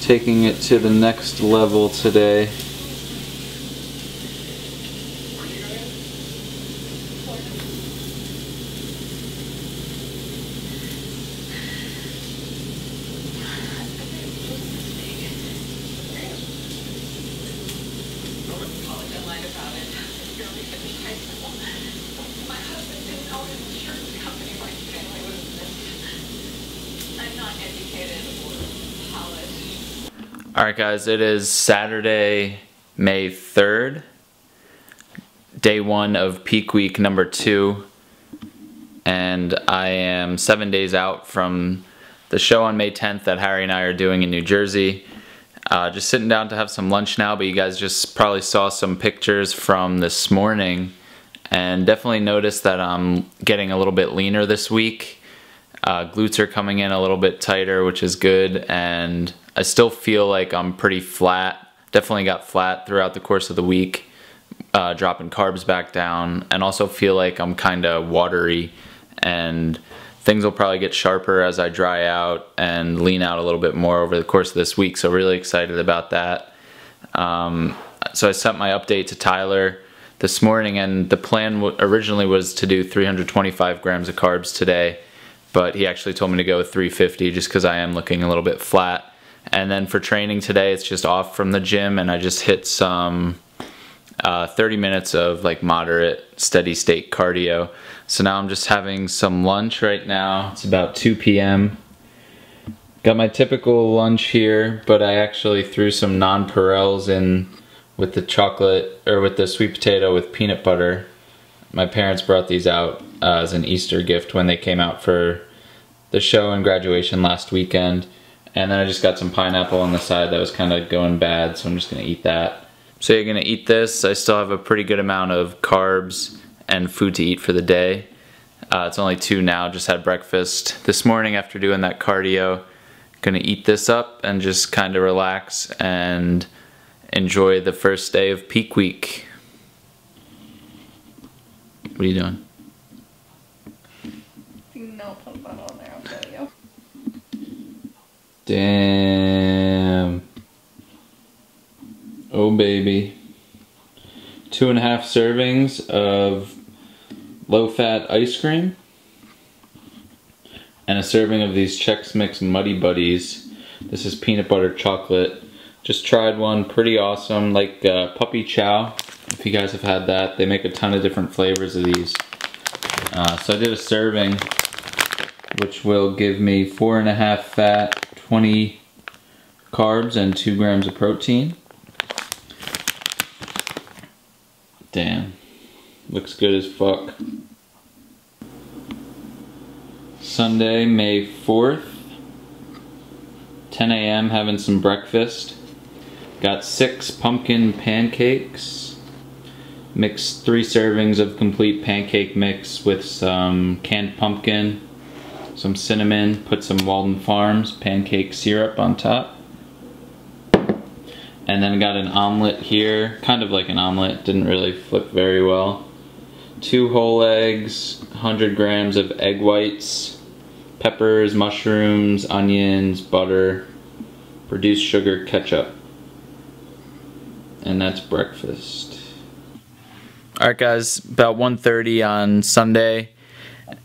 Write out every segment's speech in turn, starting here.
Taking it to the next level today. Alright guys, it is Saturday, May 3rd, day 1 of peak week number 2, and I am 7 days out from the show on May 10th that Harry and I are doing in New Jersey. Just sitting down to have some lunch now, but you guys just probably saw some pictures from this morning and definitely noticed that I'm getting a little bit leaner this week. Glutes are coming in a little bit tighter, which is good, and I still feel like I'm pretty flat. Definitely got flat throughout the course of the week, dropping carbs back down, and also feel like I'm kind of watery, and things will probably get sharper as I dry out and lean out a little bit more over the course of this week, so really excited about that. So I sent my update to Tyler this morning, and the plan originally was to do 325 grams of carbs today, but he actually told me to go with 350 just because I am looking a little bit flat. And then for training today, it's just off from the gym, and I just hit some 30 minutes of like moderate steady state cardio. So now I'm just having some lunch right now. It's about 2 p.m. Got my typical lunch here, but I actually threw some nonpareils in with the chocolate, or with the sweet potato with peanut butter. My parents brought these out as an Easter gift when they came out for the show and graduation last weekend. And then I just got some pineapple on the side that was kind of going bad, so I'm just going to eat that. So you're going to eat this. I still have a pretty good amount of carbs and food to eat for the day. It's only 2 now, just had breakfast this morning after doing that cardio. Going to eat this up and just kind of relax and enjoy the first day of peak week. What are you doing? No, put that on there, I'll tell you. Damn. Oh baby. 2.5 servings of low-fat ice cream. And a serving of these Chex Mix Muddy Buddies. This is peanut butter chocolate. Just tried one, pretty awesome, like puppy chow. If you guys have had that, they make a ton of different flavors of these. So I did a serving, which will give me 4.5 fat, 20 carbs, and 2 grams of protein. Damn, looks good as fuck. Sunday, May 4th, 10 a.m. having some breakfast. Got 6 pumpkin pancakes. Mixed 3 servings of complete pancake mix with some canned pumpkin, some cinnamon, put some Walden Farms pancake syrup on top. And then got an omelet here, kind of like an omelet, didn't really flip very well. 2 whole eggs, 100 grams of egg whites, peppers, mushrooms, onions, butter, reduced sugar, ketchup. And that's breakfast. Alright guys, about 1:30 on Sunday,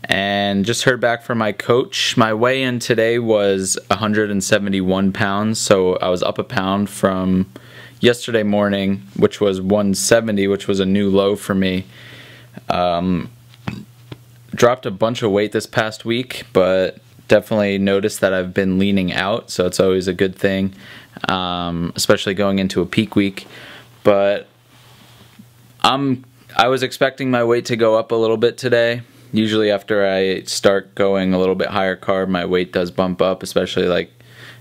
and just heard back from my coach. My weigh-in today was 171 pounds, so I was up a pound from yesterday morning, which was 170, which was a new low for me. Dropped a bunch of weight this past week, but definitely noticed that I've been leaning out, so it's always a good thing, especially going into a peak week. But I'm I was expecting my weight to go up a little bit today. Usually after I start going a little bit higher carb, my weight does bump up, especially like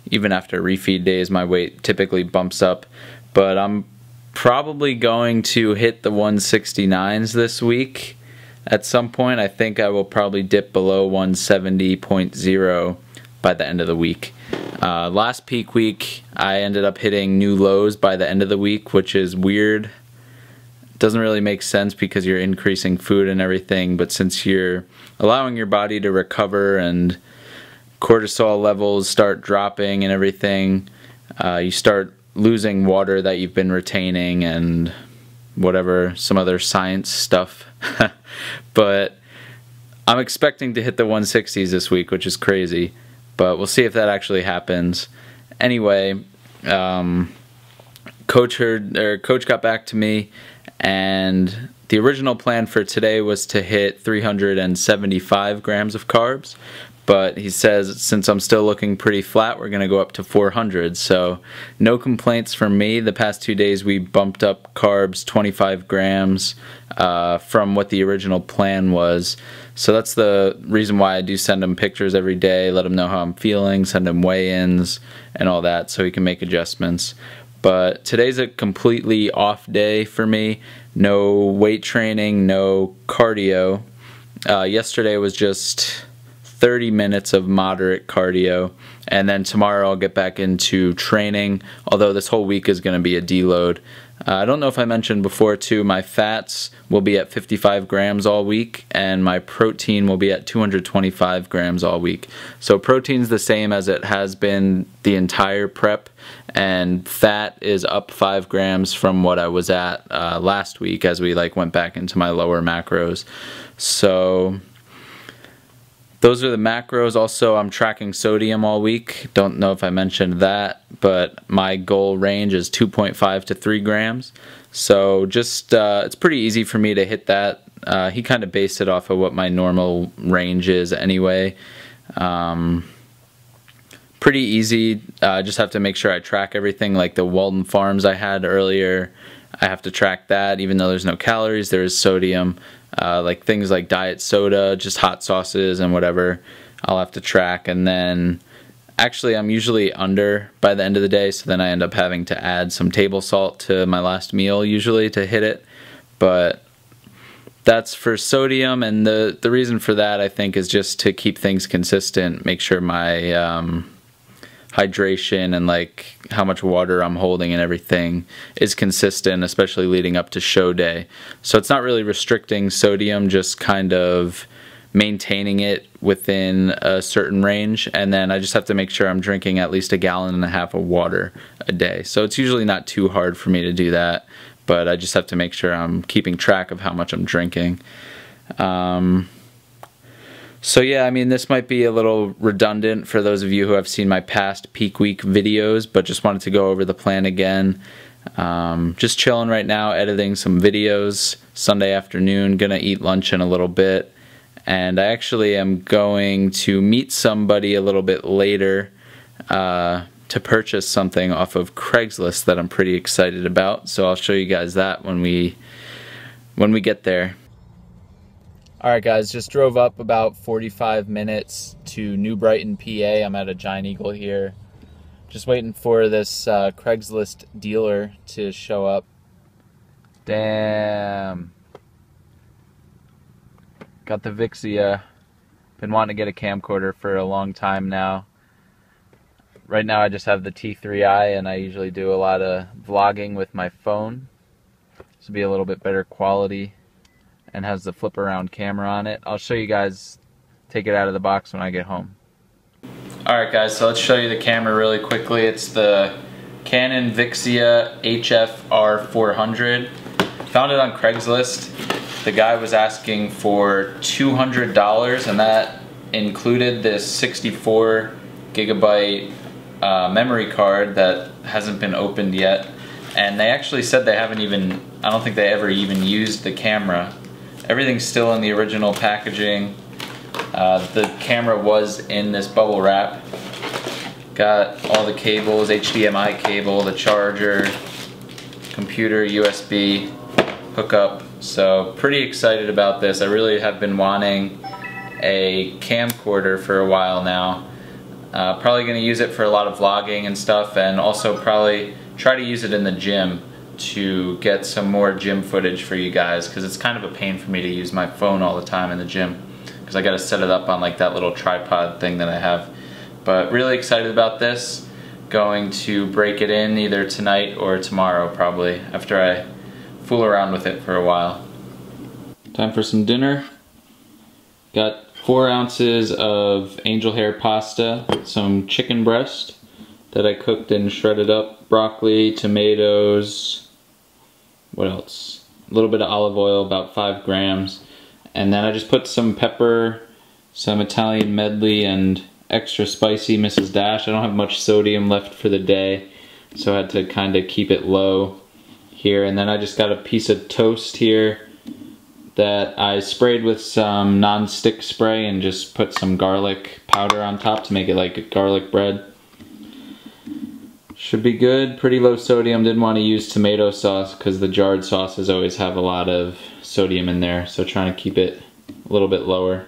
even after refeed days, my weight typically bumps up. But I'm probably going to hit the 169s this week at some point. I think I will probably dip below 170.0 by the end of the week. Last peak week, I ended up hitting new lows by the end of the week, which is weird. Doesn't really make sense because you're increasing food and everything, but since you're allowing your body to recover and cortisol levels start dropping and everything, you start losing water that you've been retaining and whatever, some other science stuff. But I'm expecting to hit the 160s this week, which is crazy, but we'll see if that actually happens. Anyway, coach got back to me, and the original plan for today was to hit 375 grams of carbs, but he says since I'm still looking pretty flat, we're going to go up to 400. So no complaints from me. The past 2 days we bumped up carbs 25 grams from what the original plan was. So that's the reason why I do send him pictures every day, let him know how I'm feeling, send him weigh-ins and all that so he can make adjustments. But today's a completely off day for me. No weight training, no cardio. Yesterday was just 30 minutes of moderate cardio, and then tomorrow I'll get back into training, although this whole week is going to be a deload. I don't know if I mentioned before too, my fats will be at 55 grams all week, and my protein will be at 225 grams all week. So protein's the same as it has been the entire prep, and fat is up 5 grams from what I was at last week as we went back into my lower macros. So those are the macros. Also, I'm tracking sodium all week. Don't know if I mentioned that, but my goal range is 2.5 to 3 grams. So just, it's pretty easy for me to hit that. He kind of based it off of what my normal range is anyway. Pretty easy. Just have to make sure I track everything, like the Walden Farms I had earlier. I have to track that. Even though there's no calories, there is sodium. Like things like diet soda, just hot sauces and whatever, I'll have to track. And then actually I'm usually under by the end of the day, so then I end up having to add some table salt to my last meal usually to hit it. But that's for sodium, and the reason for that I think is just to keep things consistent, make sure my hydration and how much water I'm holding and everything is consistent, especially leading up to show day. So it's not really restricting sodium, just kind of maintaining it within a certain range, and then I just have to make sure I'm drinking at least 1.5 gallons of water a day. So it's usually not too hard for me to do that, but I just have to make sure I'm keeping track of how much I'm drinking. So yeah, I mean, this might be a little redundant for those of you who have seen my past peak week videos, but just wanted to go over the plan again. Just chilling right now, editing some videos Sunday afternoon, gonna eat lunch in a little bit, and I actually am going to meet somebody a little bit later to purchase something off of Craigslist that I'm pretty excited about, so I'll show you guys that when we get there. Alright guys, just drove up about 45 minutes to New Brighton, PA. I'm at a Giant Eagle here. Just waiting for this Craigslist dealer to show up. Damn. Got the Vixia. Been wanting to get a camcorder for a long time now. Right now I just have the T3i, and I usually do a lot of vlogging with my phone. This will be a little bit better quality, and has the flip around camera on it. I'll show you guys, take it out of the box when I get home. Alright guys, so let's show you the camera really quickly. It's the Canon Vixia HF R400. Found it on Craigslist. The guy was asking for $200, and that included this 64 gigabyte memory card that hasn't been opened yet. And they actually said they haven't even, I don't think they ever even used the camera. Everything's still in the original packaging. The camera was in this bubble wrap. Got all the cables, HDMI cable, the charger, computer, USB, hookup. So pretty excited about this. I really have been wanting a camcorder for a while now. Probably going to use it for a lot of vlogging and stuff, and also probably try to use it in the gym to get some more gym footage for you guys, because it's kind of a pain for me to use my phone all the time in the gym because I got to set it up on like that little tripod thing that I have. But really excited about this. Going to break it in either tonight or tomorrow, probably, after I fool around with it for a while. Time for some dinner. Got 4 ounces of angel hair pasta, some chicken breast that I cooked and shredded up, broccoli, tomatoes, what else? A little bit of olive oil, about 5 grams. And then I just put some pepper, some Italian medley, and extra spicy Mrs. Dash. I don't have much sodium left for the day, so I had to kind of keep it low here. And then I just got a piece of toast here that I sprayed with some non-stick spray and just put some garlic powder on top to make it like a garlic bread. Should be good, pretty low sodium. Didn't want to use tomato sauce because the jarred sauces always have a lot of sodium in there, so trying to keep it a little bit lower.